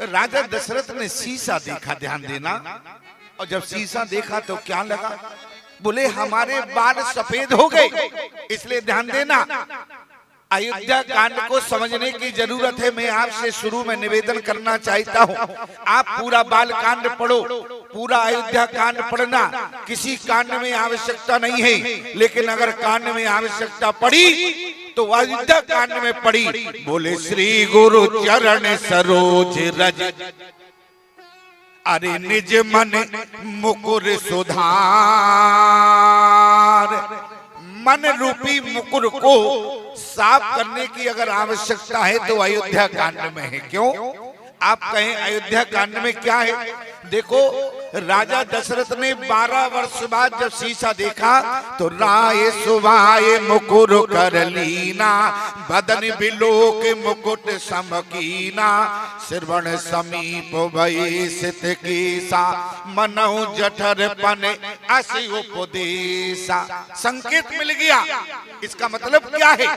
राजा दशरथ ने शीशा देखा, ध्यान देना, और जब शीशा देखा तो क्या लगा? बोले हमारे बाल सफेद हो गए। इसलिए ध्यान देना, अयोध्या कांड को समझने की जरूरत है। मैं आपसे शुरू में निवेदन करना चाहता हूँ, आप पूरा बाल कांड पढ़ो, पूरा अयोध्या कांड पढ़ना। किसी कांड में आवश्यकता नहीं है, लेकिन अगर कांड में आवश्यकता पड़ी तो अयोध्या कांड में पड़ी। बोले श्री गुरु चरण सरोज रज, अरे निज मन मुकुर सुधार। मन रूपी मुकुर को साफ करने की अगर आवश्यकता है तो अयोध्या कांड में है। क्यों? आप कहें अयोध्या कांड में क्या है? देखो, राजा दशरथ ने 12 वर्ष बाद जब शीशा देखा तो राय सुभाए मुकुर कर लीना, बदन बिलोक मुकुट समकीना, श्रवण समीप भई सित कीसा, मनहु जठर पन असी उपदेशा। संकेत मिल गया। इसका मतलब क्या है?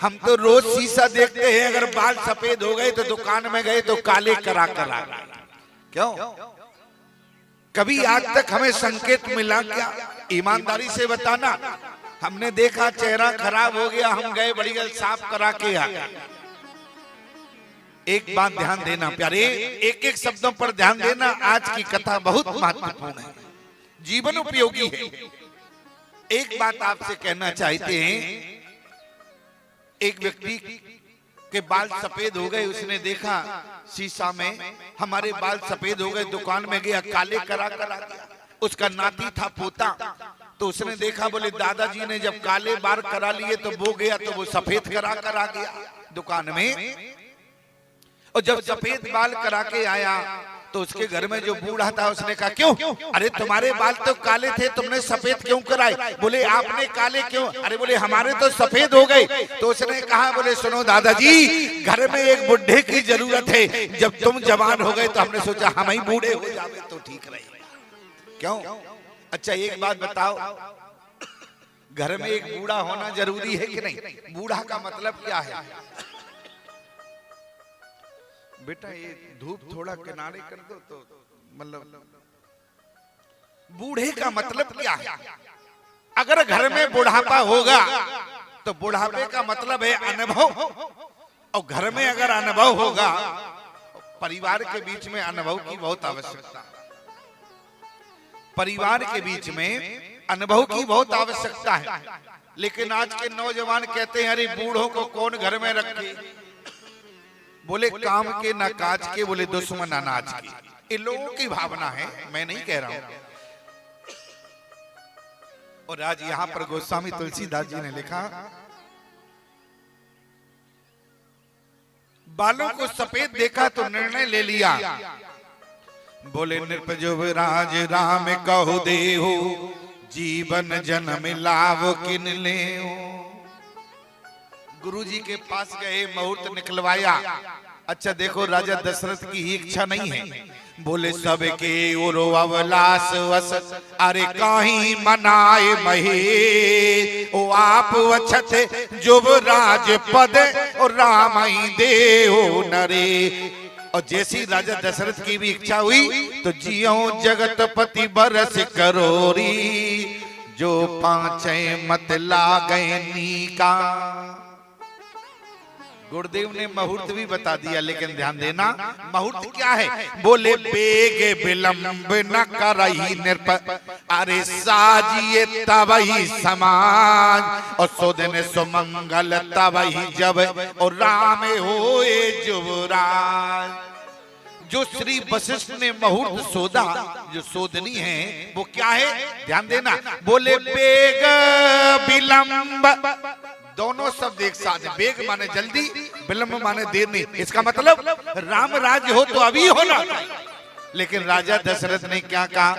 हम तो रोज शीशा देखते हैं, अगर बाल सफेद हो गए तो दुकान में गए तो काले करा करा। क्यों? कभी आज तक हमें संकेत मिला क्या? ईमानदारी से बताना। हमने देखा चेहरा खराब हो गया, हम गए बढ़िया साफ करा के आ गए। एक बात ध्यान देना प्यारे, एक एक शब्दों पर ध्यान देना। आज की कथा बहुत महत्वपूर्ण है, जीवन उपयोगी है। एक बात आपसे कहना चाहते हैं, एक व्यक्ति के बाल सफेद हो गए, उसने देखा शीशा में हमारे बाल सफेद हो गए, दुकान में गया काले करा करा गया। उसका नाती था पोता, तो उसने देखा, बोले दादाजी ने जब काले बाल करा लिए तो वो गया तो वो सफेद करा करा गया दुकान में। और जब सफेद बाल करा के आया तो उसके घर में जो बूढ़ा था उसने कहा, क्यों? अरे तुम्हारे बाल तो काले थे, तुमने सफेद क्यों कराए? बोले आपने काले क्यों? अरे बोले हमारे तो सफेद हो गए। तो उसने कहा, बोले सुनो दादाजी, घर में एक बुढ़े की जरूरत है। जब तुम जवान हो गए तो हमने सोचा हम ही बूढ़े हो जावे तो ठीक रहेगा। क्यों? अच्छा एक बात बताओ, घर में एक बूढ़ा होना जरूरी है कि नहीं? बूढ़ा का मतलब क्या है? बेटा ये धूप थोड़ा किनारे कर दो तो मतलब बूढ़े का मतलब क्या है? अगर घर में बुढ़ापा होगा तो बुढ़ापे का मतलब है अनुभव, और घर में अगर अनुभव होगा, परिवार के बीच में अनुभव की बहुत आवश्यकता, परिवार के बीच में अनुभव की बहुत आवश्यकता है। लेकिन आज के नौजवान कहते हैं, अरे बूढ़ों को कौन घर में रखे? बोले काम के ना काज के, बोले दुश्मन अनाज की। ये लोगों की भावना है, मैं नहीं कह रहा हूं। और आज यहां पर गोस्वामी तुलसीदास जी ने लिखा, बालों को सफेद देखा तो निर्णय ले लिया। बोले नृप जुवराज राम कहु देहु, जीवन जन्म लाभ किन लेहु। गुरुजी के पास गए, मुहूर्त निकलवाया। अच्छा देखो, राजा दशरथ की ही इच्छा नहीं है। बोले सबके उरो अवलास वस, अरे काहीं मनाए महे, ओ आप वछत जुवराज पद और राम ही देहो नरे। और जैसी राजा दशरथ की भी इच्छा हुई तो जियो जगतपति बरस करोरी, जो पांचे मत लागै नीका। गुरुदेव ने मुहूर्त भी बता दिया, लेकिन ध्यान देना मुहूर्त क्या है? बोले बेग विलंब न करही नृप, अरे साजिए तबही समाज, और सोदन सुमंगल तबही जब, और राम होए जुवराज। जो श्री वशिष्ठ ने मुहूर्त सोदा, जो सोदनी है वो क्या है? ध्यान देना। बोले बेग विलंब, दोनों शब्द एक साथ, बेग माने जल्दी, विलंब माने देर नहीं। इसका मतलब राम राज्य हो तो अभी होना। लेकिन राजा दशरथ ने क्या कहा?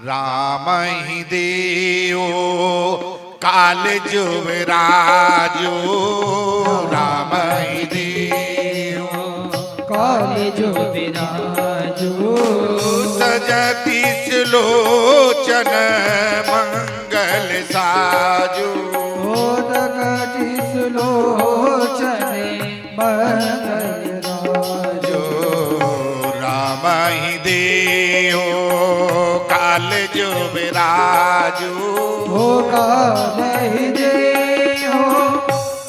राम ही देओ काल जुवराजो, राम ही देओ काल जुवराजो, सजती सुलोचन मंगल साजो, लोचने मंगल राजो। काल जो विराजो हो काल जे हो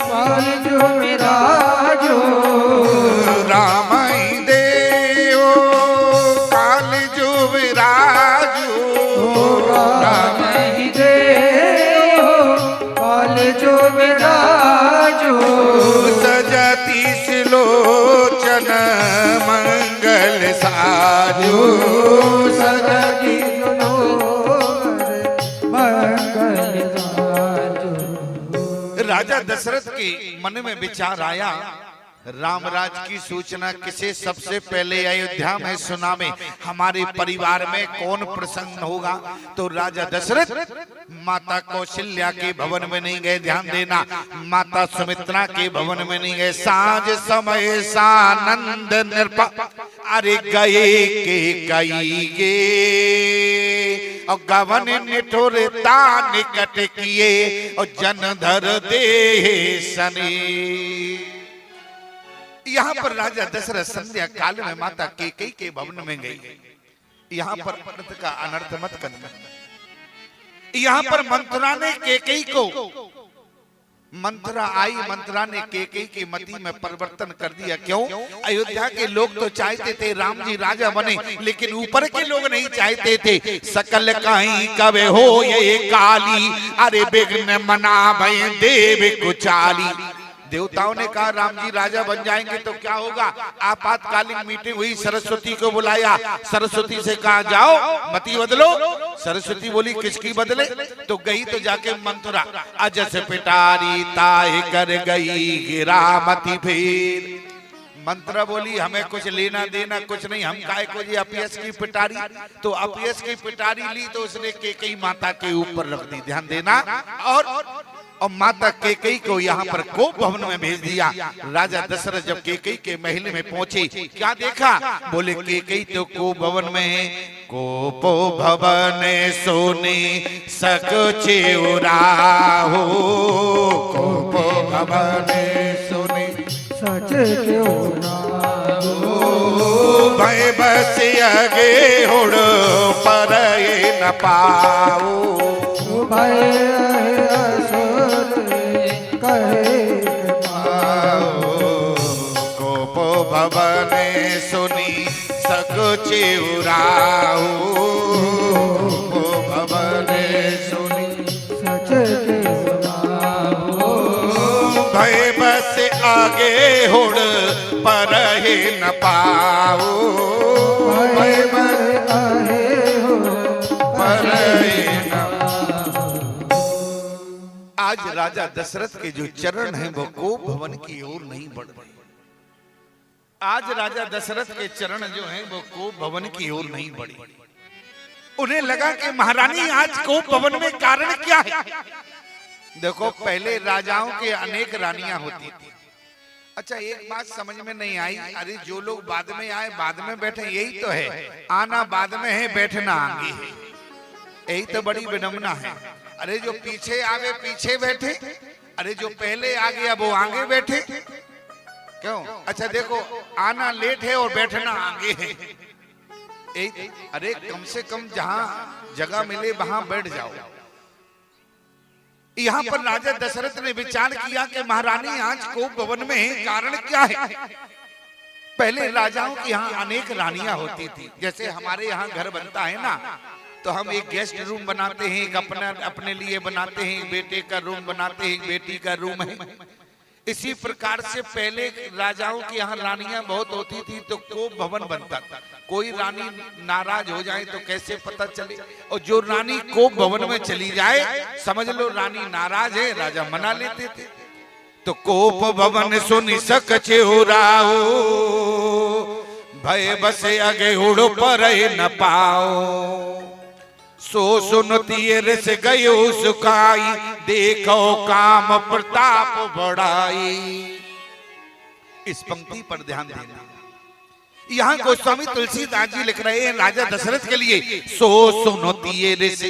काल जो विराजो राम ही देव काल जो विराजो राम ही देव काल जो विराजो सजती सिलोचन मंगल साजो सजती मंगल साजो। राजा दशरथ के मन में विचार आया, रामराज की सूचना किसे सबसे पहले अयोध्या में सुनावे, हमारे परिवार में कौन प्रसन्न होगा। तो राजा दशरथ माता कौशल्या के भवन में नहीं गए, ध्यान देना, माता सुमित्रा के भवन में नहीं गए। सांझ समय सानंद निर्पा अरे गए के कई गे और गवन निठुरता निकट किए और जनधर दे सने। यहाँ पर राजा दशरथ संध्या काल में माता कैकेयी के भवन में गई। यहाँ पर अर्थ का अनर्थ मत करना। यहाँ पर मंत्रा ने कैकेयी को, मंत्रा आई, मंत्रा ने कैकेयी की मति में परिवर्तन कर दिया। क्यों? अयोध्या के लोग तो चाहते थे राम जी राजा बने, लेकिन ऊपर के लोग नहीं चाहते थे। सकल कहीं कवे हो ये काली अरे विघ्न मना भय देव कुचाली। देवताओं ने कहा राम जी राजा बन जाएंगे तो क्या होगा। आपातकालीन मीटिंग हुई, सरस्वती को बुलाया, सरस्वती से कहा जाओ मति बदलो। सरस्वती बोली किसकी बदले? तो गई तो जाके मंत्रा अजस पिटारी ताहि कर गई गिरा मति फिर। मंत्रा बोली हमें कुछ लेना देना कुछ नहीं, हम काय को जी अपयश की पिटारी। तो अपयश की पिटारी ली तो उसने कैकेयी माता के ऊपर रख दी, ध्यान देना। और माता कैकेयी को यहाँ पर कोप भवन में भेज दिया। राजा दशरथ जब कैकेयी के महल में पहुंचे, क्या देखा? बोले कैकेयी तो कोप भवन में, कोपो भवन सोने सक चेउराहो, कोपो भवन सोने सच चेउराहो, भय बस अगे हुड़ पर न पाओ, भय कोपो भवन सुनी सक चेउराहो, भवन सुनी सच चेउराहो, भय बस आगे हुड़ पर न पाओ, भय बस आगे हुड़ पर आज राजा दशरथ के जो चरण हैं वो कोप भवन की ओर नहीं बढ़ रहे। आज राजा दशरथ के चरण जो हैं वो कोप भवन की ओर नहीं बढ़े। उन्हें लगा कि महारानी आज कोप भवन में कारण क्या है। देखो पहले राजाओं के अनेक रानियां होती थी। अच्छा एक बात समझ में नहीं आई, अरे जो लोग बाद में आए बाद में बैठे, यही तो है, आना बाद में है बैठना आगे है, यही तो बड़ी विडंबना है। अरे जो पीछे आगे पीछे बैठे, अरे जो पहले आ गया वो आगे बैठे, क्यों? अच्छा देखो आना लेट है और बैठना आगे है। अरे कम से कम जहां जगह मिले वहां बैठ जाओ। यहाँ पर राजा दशरथ ने विचार किया कि महारानी आज कोप भवन में है, कारण क्या है। पहले राजाओं की यहाँ अनेक रानियां होती थी। जैसे हमारे यहाँ घर बनता है ना, तो हम एक गेस्ट रूम बनाते हैं, एक अपने लिए बनाते हैं, एक बेटे का रूम बनाते हैं, एक बेटी का रूम है। इसी प्रकार से पहले राजाओं की यहाँ रानियां बहुत होती थी, तो कोप भवन बनता था। कोई रानी नाराज हो जाए तो कैसे पता चले, और जो रानी कोप भवन में चली जाए समझ लो रानी नाराज है, राजा मना लेते थे। तो कोप भवन सुनि सक चेउराहो, भय बसे अगे हुड़ पर न पाओ, सो सुनती रस गयो सुखाई, देखो काम प्रताप बढ़ाई। इस पंक्ति पर ध्यान देना। यहाँ गोस्वामी तुलसीदास जी लिख रहे हैं राजा दशरथ के लिए, सो सुनती रस।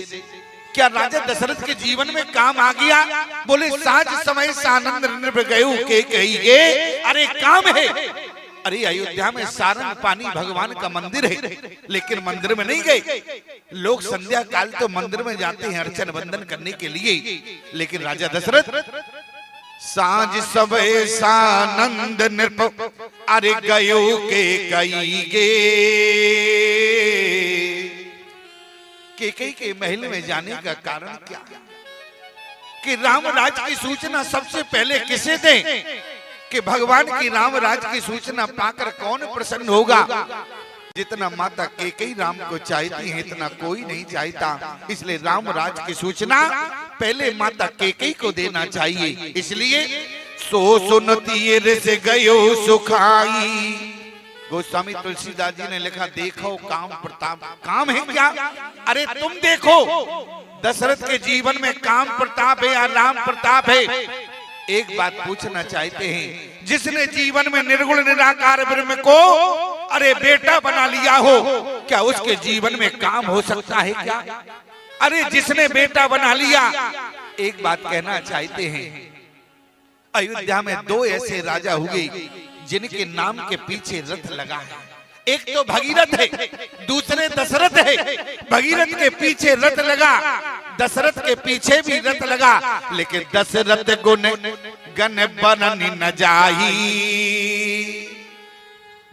क्या राजा दशरथ के जीवन में काम आ गया? बोले साझ समय सानंद नृप गयो के कहिए, अरे काम है। अरे अयोध्या में सारंग पानी भगवान का मंदिर है, लेकिन मंदिर में नहीं गए। लोग संध्या काल तो मंदिर में जाते हैं अर्चन वंदन करने के लिए, लेकिन राजा दशरथ सांझ सबे सानंद नृप अरे गयो के कई केकई के महल में जाने का कारण क्या कि रामराज की सूचना सबसे पहले किसे दें कि भगवान की रामराज की सूचना पाकर कौन प्रसन्न होगा। जितना माता केकई राम को चाहती है इतना कोई नहीं चाहता, इसलिए रामराज की सूचना पहले माता केकई को देना चाहिए। इसलिए सो सुनती से गयो सुखाई। गोस्वामी तुलसीदास जी ने लिखा देखो काम प्रताप। काम है क्या? अरे तुम देखो दशरथ के जीवन में काम प्रताप है या राम प्रताप है। एक बात पूछना चाहते हैं, जिसने जीवन में निर्गुण निराकार ब्रह्म को अरे बेटा बना लिया हो, क्या उसके जीवन में काम हो सकता है क्या? अरे जिसने बेटा बना लिया, एक बात कहना चाहते हैं, अयोध्या में दो ऐसे राजा हुए जिनके नाम के पीछे रथ लगा है। एक तो भगीरथ है, दूसरे दशरथ है। भगीरथ के पीछे रथ लगा, दशरथ के पीछे भी रथ लगा, लेकिन दशरथ गुण गण बनन न जाई।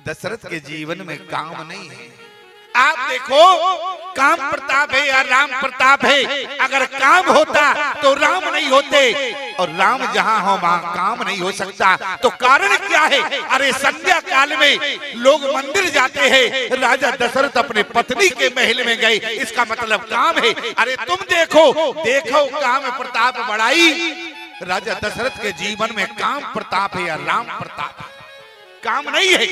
दशरथ के जीवन में काम नहीं है। आप देखो काम प्रताप है या राम प्रताप है। अगर काम होता तो राम नहीं होते, और राम जहां हो वहां काम नहीं हो सकता। तो कारण क्या है? अरे संध्या काल में लोग मंदिर जाते हैं, राजा दशरथ अपने पत्नी के महल में गए, इसका मतलब काम है। अरे तुम देखो देखो काम प्रताप बढ़ाई। राजा दशरथ के जीवन में काम प्रताप है या राम प्रताप? काम नहीं है।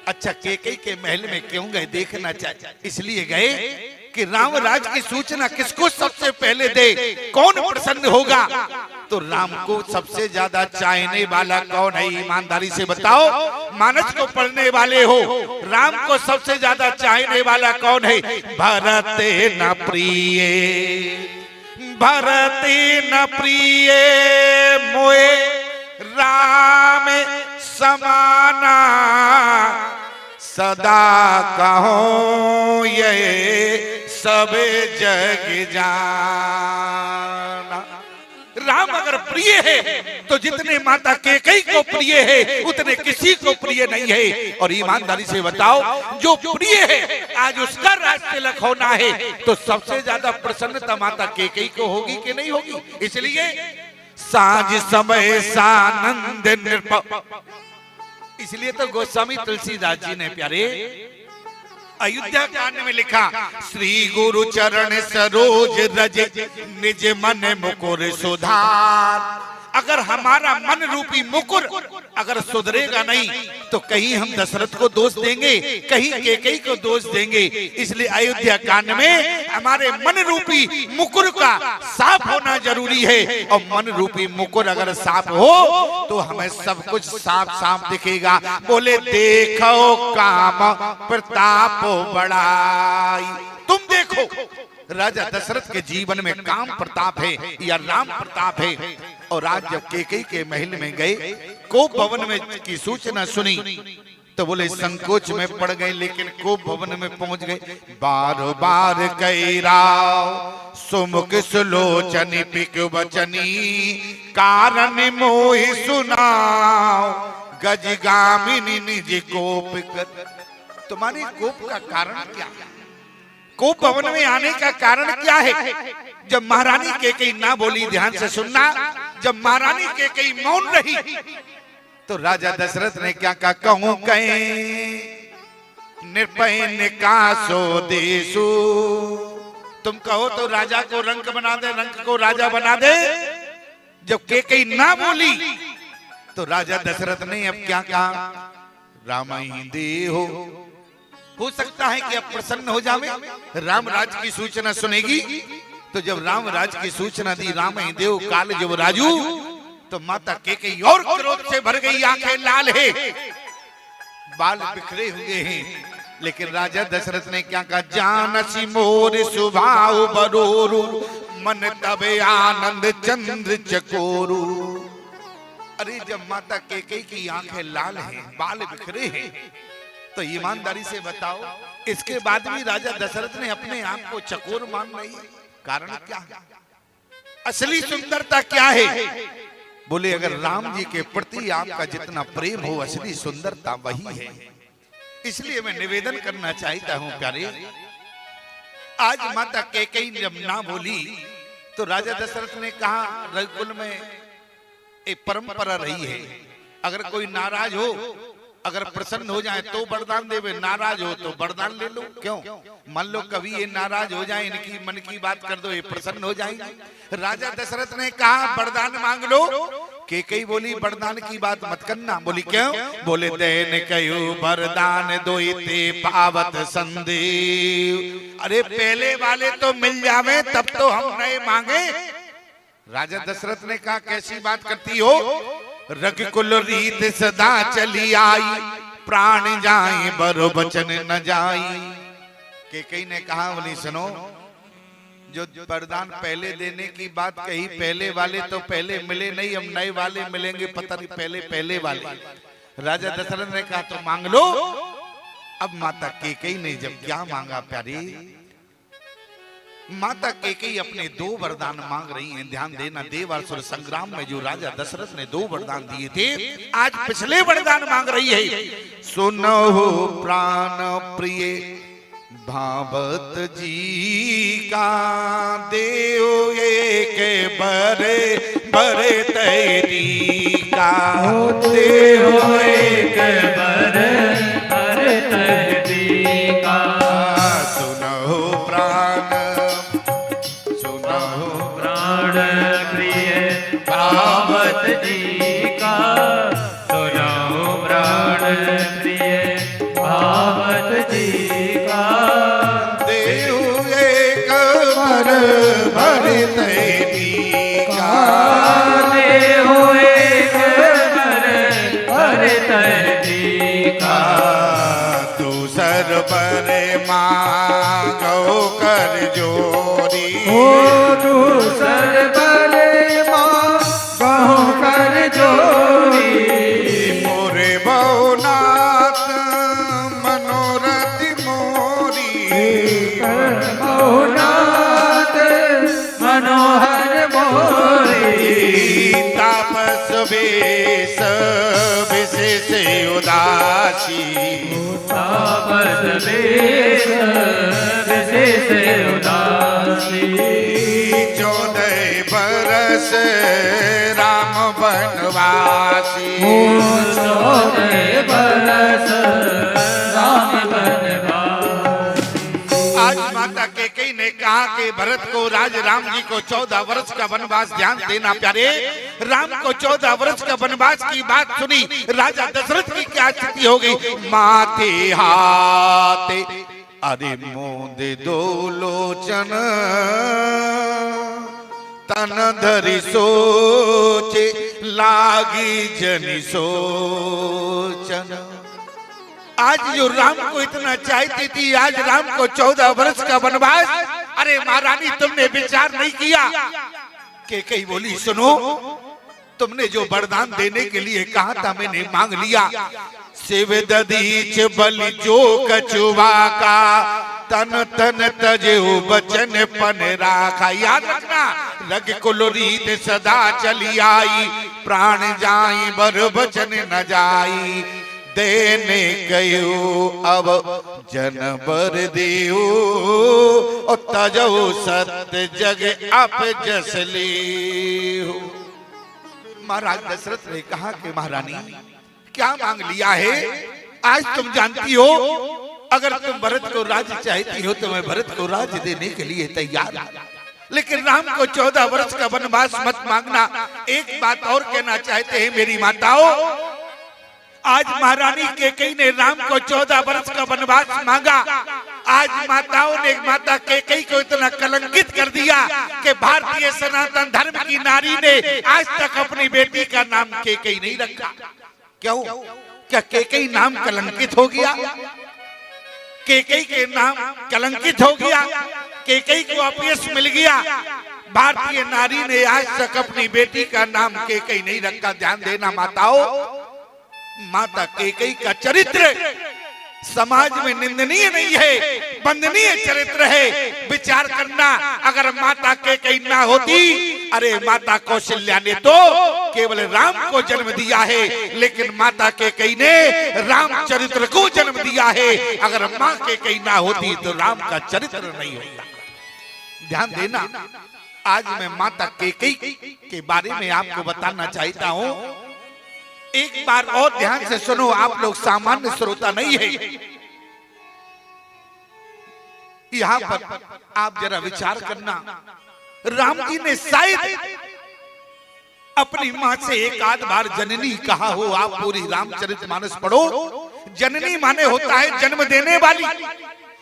अच्छा केकई के महल में क्यों गए? देखना चाहिए। इसलिए गए कि रामराज की सूचना किसको सबसे पहले दे, कौन प्रसन्न होगा। तो राम को सबसे ज्यादा चाहने वाला कौन है? ईमानदारी से बताओ, मानस को पढ़ने वाले हो, राम को सबसे ज्यादा चाहने वाला कौन है? भरत न प्रिय, भरत न प्रिय मोए राम समाना, सदा कहो ये सब जग जाना। राम अगर प्रिय है तो जितने माता केकई को प्रिय है उतने किसी को प्रिय नहीं है। और ईमानदारी से बताओ, जो प्रिय है आज उसका राज तिलक होना है, तो सबसे ज्यादा प्रसन्नता माता केकई को होगी कि नहीं होगी? इसलिए साँझ समय सानंद नृप। इसलिए तो गोस्वामी तुलसीदास जी ने प्यारे अयोध्या कांड में लिखा, श्री गुरु चरण सरोज रज निज मन मुकुर सुधार। अगर हमारा मन रूपी मुकुर अगर सुधरेगा नहीं तो कहीं हम दशरथ को दोष देंगे, कहीं केकई को दोष देंगे। इसलिए अयोध्या कांड में हमारे मन रूपी मुकुर का साफ होना जरूरी है। और मन रूपी मुकुर अगर साफ हो तो हमें सब कुछ साफ साफ दिखेगा। बोले देखो काम प्रताप बढ़ाई। तुम देखो राजा दशरथ के जीवन में काम प्रताप है या राम प्रताप है। और आज जब केकई के महल में गए, कोप भवन में की सूचना सुनी तो बोले संकोच में पड़ गए, लेकिन कोप भवन में पहुंच गए। बार बार कई राव सुमुख सुलोचनी पिक वचनी, कारण मोहि सुनाओ गजगामिनी निज कोप कर। तुम्हारे कोप का कारण क्या है? कोप भवन में आने का कारण क्या है? जब महारानी केकई ना बोली, ध्यान से सुनना, जब महारानी केकई मौन रही तो राजा दशरथ ने क्या कहा? कहूं कहीं निर्भय निकासो देशु। तुम कहो तो राजा को रंक बना दे, रंक को राजा बना दे। जब केकई ना बोली तो राजा दशरथ ने अब क्या कहा? राम ही देहो। हो सकता है कि अब प्रसन्न हो जावे, रामराज की सूचना सुनेगी। तो जब रामराज की सूचना दी, राम ही देव काल जब राजू, तो माता केकई और क्रोध से भर गई, आंखें लाल है, बाल बिखरे हुए हैं। लेकिन राजा दशरथ ने क्या कहा? जानसी मोर सुभाव बरोरु, मन तबे आनंद चंद्र चकोरु। अरे जब माता केकई की आंखें लाल हैं, बाल बिखरे हैं, तो ईमानदारी से बताओ, इसके बाद भी राजा दशरथ ने अपने आप को चकोर मान नहीं, कारण क्या है? असली सुंदरता क्या है? बोले अगर राम जी के प्रति आपका जितना प्रेम हो, असली सुंदरता वही है। इसलिए मैं निवेदन करना चाहता हूं प्यारे, आज माता कैकेयी जब ना बोली तो राजा दशरथ ने कहा रघुकुल में एक परंपरा रही है, अगर कोई नाराज हो, अगर प्रसन्न हो जाए तो वरदान देवे, नाराज हो तो वरदान ले लो। क्यों? मान लो कभी ये नाराज हो जाए, इनकी मन की बात कर दो, ये प्रसन्न हो जाएंगे। राजा दशरथ ने कहा वरदान मांग लो। कैकेयी बोली वरदान की बात मत करना। बोली क्यों? बोले दैन कयो वरदान दोइते पावत संदेव। अरे पहले वाले तो मिल जावे तब तो हम नए मांगे। राजा दशरथ ने कहा कैसी बात करती हो? रघुकुल रीत सदा चली आई, प्राण जाए बरो बचन न जाई। कैकेयी ने कहा बोली सुनो, जो वरदान पहले देने की बात कही, पहले वाले तो पहले मिले नहीं, हम नए वाले मिलेंगे, पता नहीं पहले वाले। राजा दशरथ ने कहा तो मांग लो। अब माता कैकेयी ने जब क्या मांगा प्यारी, माता कैकेयी अपने 2 वरदान मांग रही हैं। ध्यान देना, देवासुर संग्राम में जो राजा दशरथ ने 2 वरदान दिए थे, आज पिछले वरदान मांग रही है। सुनो प्राण प्रिय भावत जी का, देव एक बरे बरे तेरी का, देव एक बरे बरे तेरी का। सुनो प्राण प्रिय भावत जी का, सुनो प्राण प्रिय भावत जी का, देव एक बर बर तेरी का, देव एक बर बर तेरी का। दूसर बरे मांगो कर जोरी, दूसर बरे मांगो कर जोरी। मोरे बहुनाथ मनोरथ मोरी, बहुनाथ मनोहर मोरी। तापस वेश विशेष उदासी, तापस वेश विशेष उदासी। 14 बरस राम बनवासी, 14 बरस राम बनवासी। आज माता कैकेयी ने कहा कि भरत को, राज राम जी को 14 वर्ष का वनवास। ध्यान देना प्यारे, राम को 14 वर्ष का वनवास की बात सुनी, राजा दशरथ की क्या स्थिति हो गई? माथे हाथे अरे मोदे दो लोचन, तन धरि सोचे लागी जनि सोचन। आज जो राम को इतना चाहती थी, आज राम को 14 वर्ष का वनवास। अरे महारानी तुमने विचार नहीं किया? कैकेयी बोली सुनो, तुमने जो वरदान देने के लिए कहा था मैंने मांग लिया। शिव दधीच बलि जो कछुआ का, तन तन तजेऊ बचन पन राखा। याद रखना, रघुकुल रीत सदा चली आई, प्राण जाई बर बचन न जाई। देने कयो अब जनबर देऊ, तजऊ सत्य जग आप जसली हो। महाराज दशरथ ने कहा कि महारानी क्या मांग लिया है? आज तुम जानती हो, अगर तुम भरत को राज्य चाहती हो तो मैं भरत को राज्य देने के लिए तैयार हूं, लेकिन राम को 14 वर्ष का वनवास मत मांगना। एक बात और कहना चाहते हैं मेरी माताओं, आज महारानी कैकेयी ने राम को 14 वर्ष का वनवास मांगा। आज माताओं ने माता कैकेयी को इतना कलंकित कर दिया कि भारतीय सनातन धर्म की नारी ने आज तक अपनी बेटी का नाम कैकेयी नहीं रखा। क्यों? क्या कैकेयी नाम कलंकित हो गया? कैकेयी के नाम कलंकित हो गया? कैकेयी को अपयश मिल गया? भारतीय नारी ने आज तक अपनी बेटी का नाम कैकेयी नहीं रखा। ध्यान देना माताओं, माता कैकेयी का चरित्र समाज में निंदनीय नहीं है, वंदनीय चरित्र है। विचार करना, अगर माता कैकेयी ना होती, अरे माता कौशल्या ने तो केवल राम को जन्म दिया है, लेकिन माता कैकेयी ने रामचरित्र को जन्म दिया है। अगर माँ कैकेयी ना होती तो राम का चरित्र नहीं होता। ध्यान देना, आज मैं माता कैकेयी के बारे में आपको बताना चाहता हूँ। एक बार और ध्यान से सुनो, आप लोग सामान्य श्रोता नहीं है। यहाँ पर आप जरा विचार करना, राम जी ने शायद अपनी माँ से एक आध बार जननी कहा हो। आप पूरी रामचरितमानस पढ़ो, जननी माने होता है जन्म देने वाली।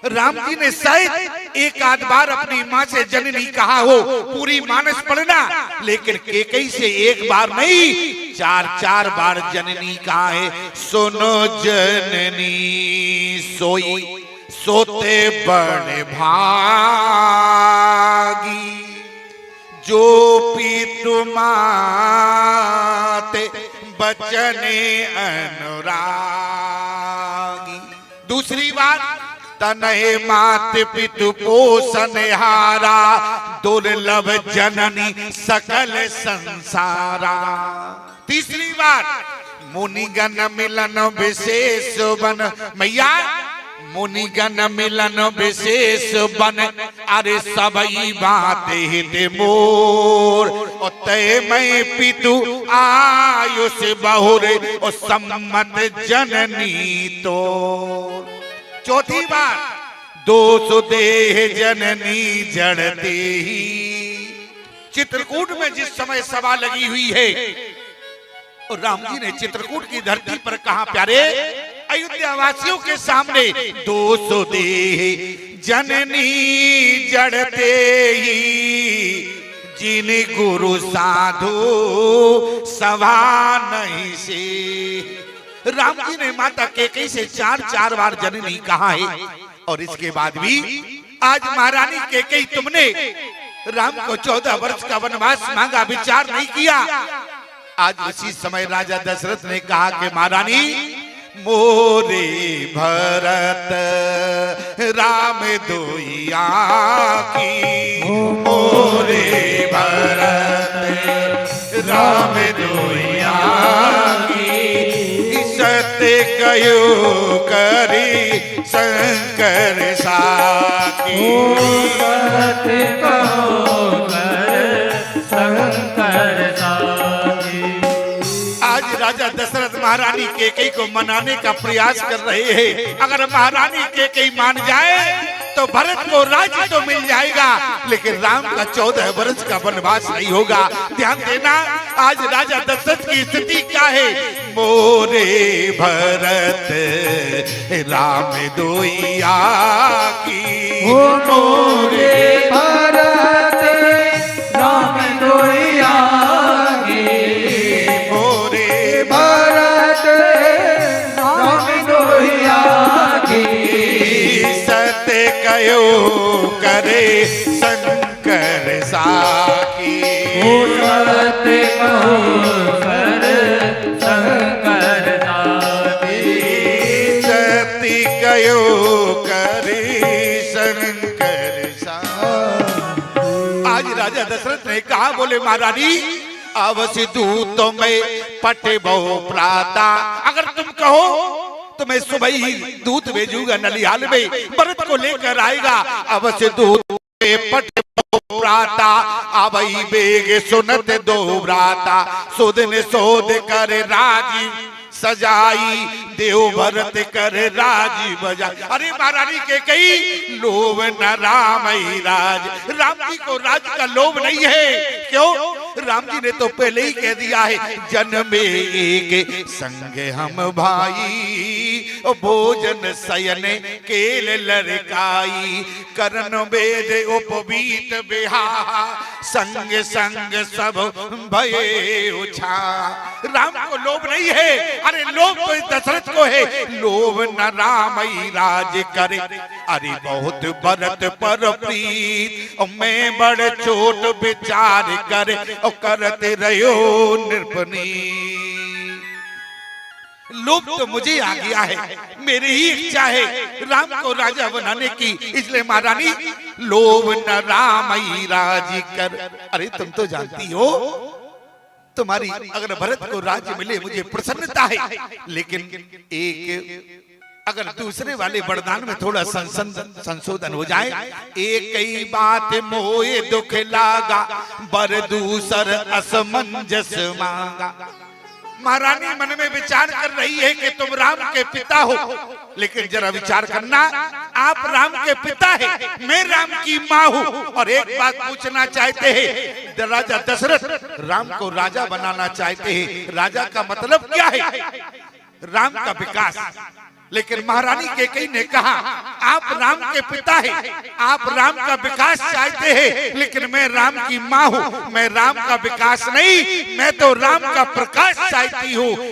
राम जी ने शायद एक आध बार अपनी माँ से जननी कहा हो, पूरी मानस पढ़ना, लेकिन कैकेयी से एक बार नहीं, चार चार बार जननी कहा है। सुनो जननी सोई सोते बड़े भागी, जो पीतु माते बचने अनुरागी। दूसरी बात, तनहे मात पितु पोषण हारा, दुर्लभ जननी सकल संसारा। तीसरी बात, मुनिगण मिलन विशेष बन, मैया मुनिगण मिलन विशेष बन, अरे सबई बात हित मोर, तय मैं पितु आयुष बहुर, सम्मत जननी तो। चौथी बात, दोष देह जननी जड़ते ही। चित्रकूट में जिस समय सभा लगी हुई है, और राम जी ने चित्रकूट की धरती पर कहा, प्यारे अयोध्या वासियों के सामने, दोष देह जननी जड़ते ही, जिन गुरु साधु सभा नहीं से। राम जी ने माता कैकेयी से चार चार बार जननी कहा है, और इसके बाद भी आज महारानी कैकेयी तुमने राम को 14 वर्ष का वनवास मांगा, विचार नहीं किया। आज उसी समय राजा दशरथ ने कहा कि महारानी, मोरे भरत राम दोइया की, मोरे भरत राम दोइया की, सत्य कयो करी शंकर साकी। सत्य कहो कर शंकर साकी। आज राजा दशरथ महारानी कैकेयी को मनाने का प्रयास कर रहे हैं। अगर महारानी कैकेयी मान जाए तो भरत को राज्य तो मिल जाएगा, लेकिन राम का 14 वर्ष का वनवास नहीं होगा। ध्यान देना, आज राजा दशरथ की स्थिति क्या है। मोरे भरत राम दोइया की, मोरे भरत राम दोइया की, मोरे भरत राम दोइया की, सत्य कयो करे शंकर साकी। सत्य कहो कर शंकर साकी। सत्य कयो करे शंकर साकी। आज राजा दशरथ ने कहा, बोले महारानी, अवश्य दूत में पटे बहु प्राता। अगर तुम कहो तो मैं सुबह ही दूत भेजूंगा नलियाल में, भरत को लेकर आएगा। अवश्य दूत में पटे बहु प्राता, आवई बेग सुनत दो भ्राता, सुदिन सोद कर राजीव सजाई, देव भरत कर राजी बजा। अरे महारानी कैकेयी, लोभ न राम ही राज। राम जी को राज का लोभ नहीं है। क्यों? राम जी ने तो पहले ही कह दिया है, जन्मे एक संग हम भाई, भोजन शयन केल लड़काई, करण वेद उपवीत बिहा, संग संग सब भये उछा। राम को लोभ नहीं है। अरे लोभ तो दशरथ को है। लोभ न राम ही राज करे, अरे बहुत भरत पर प्रीत, मैं बड़ छोट विचार करे, करते रहो निर्पनी। लोभ तो मुझे आ गया है, मेरी ही इच्छा है राम को राजा बनाने की, इसलिए महारानी लोभ न रामई राजी कर। अरे तुम तो जानती हो तुम्हारी अगर भरत को राज्य मिले मुझे प्रसन्नता है, लेकिन एक अगर दूसरे वाले वरदान में थोड़ा संशोधन हो जाए। एक ही बात मोए दुख लागा, बर दूसर असमंजस मांगा। महारानी मन में विचार कर रही है कि तुम राम के पिता हो, लेकिन जरा विचार करना, आप राम के पिता है, मैं राम की माँ हूँ। और एक बात पूछना चाहते हैं, राजा दशरथ राम को राजा बनाना चाहते हैं, राजा का मतलब क्या है? राम का विकास। लेकिन महारानी कैकेयी ने कहा आप राम के पिता हैं, आप राम का विकास चाहते हैं, लेकिन मैं राम की माँ हूँ, मैं राम का विकास नहीं, मैं तो राम का प्रकाश चाहती हूँ।